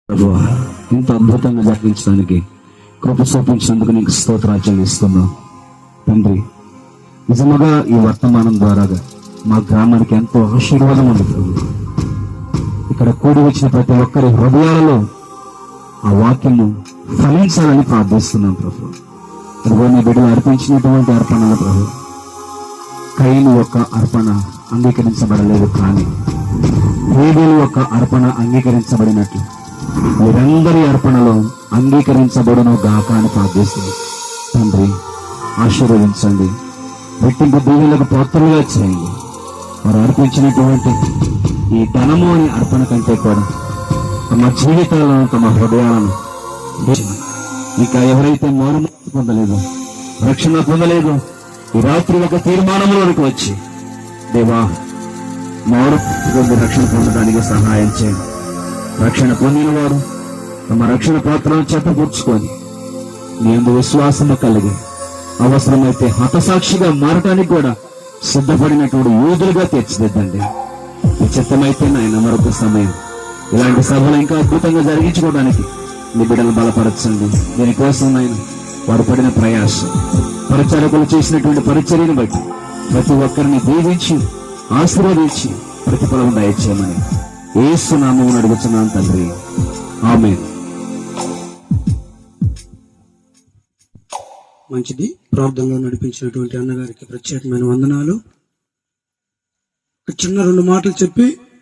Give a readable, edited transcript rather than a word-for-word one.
ప్రభువా, ఇంత అద్భుతంగా జరిగించడానికి కృప చూపించినందుకు నీకు స్తోత్రాలు ఇస్తున్నాం తండ్రి. నిజముగా ఈ వర్తమానం ద్వారాగా మా గ్రామానికి ఎంతో ఆశీర్వాదం ఉంది ప్రభు. ఇక్కడ కూడి వచ్చిన ప్రతి ఒక్కరి హృదయాలలో ఆ వాక్యము ఫలించాలని ప్రార్థిస్తున్నాం ప్రభు. ప్రభు, నీ బిడ్డలు అర్పించినటువంటి అర్పణల ప్రభు, కయీను యొక్క అర్పణ అంగీకరించబడలేదు, కానీ హేబేలు యొక్క అర్పణ అంగీకరించబడినట్లు మీరందరి అర్పణలో అంగీకరించబడును గాక అని ప్రార్థిస్తుంది తండ్రి. ఆశీర్వదించండి, రెట్టింపు దీవులకు పాత్రలుగా చేయండి. వారు అర్పించినటువంటి ఈ ధనము అనే అర్పణ కంటే కూడా తమ జీవితాలను, తమ హృదయాలను, ఇంకా ఎవరైతే మారుమూర్తి పొందలేదు, రక్షణ పొందలేదు, ఈ రాత్రి ఒక తీర్మానంలోనికి వచ్చి దేవా మారు పొంది రక్షణ పొందడానికి సహాయం చేయండి. రక్షణ పొందిన వారు తమ రక్షణ పాత్రను చెప్పకూర్చుకొని నీ యందు విశ్వాసము కలిగి అవసరమైతే హతసాక్షిగా మారటానికి కూడా సిద్ధపడినటువంటి యోధులుగా తీర్చిదిద్దండి. ఈ చిత్తమైతే నాయన మరొక సమయం ఇలాంటి సభలు ఇంకా అద్భుతంగా జరిగించుకోవడానికి మీ బిడ్డలను బలపరచండి. దీనికోసం నాయన వారు పడిన ప్రయాసం, పరిచారకులు చేసినటువంటి పరిచర్యను బట్టి ప్రతి ఒక్కరిని దీవించి ఆశీర్వదించి ప్రతిఫలం దయచేయమని యేసు నామమున అడుగుతున్నాను తండ్రి, ఆమేన్. మంచిది. ప్రార్థనలో నడిపించినటువంటి అన్నగారికి ప్రత్యేకమైన వందనాలు. చిన్న 2 మాటలు చెప్పి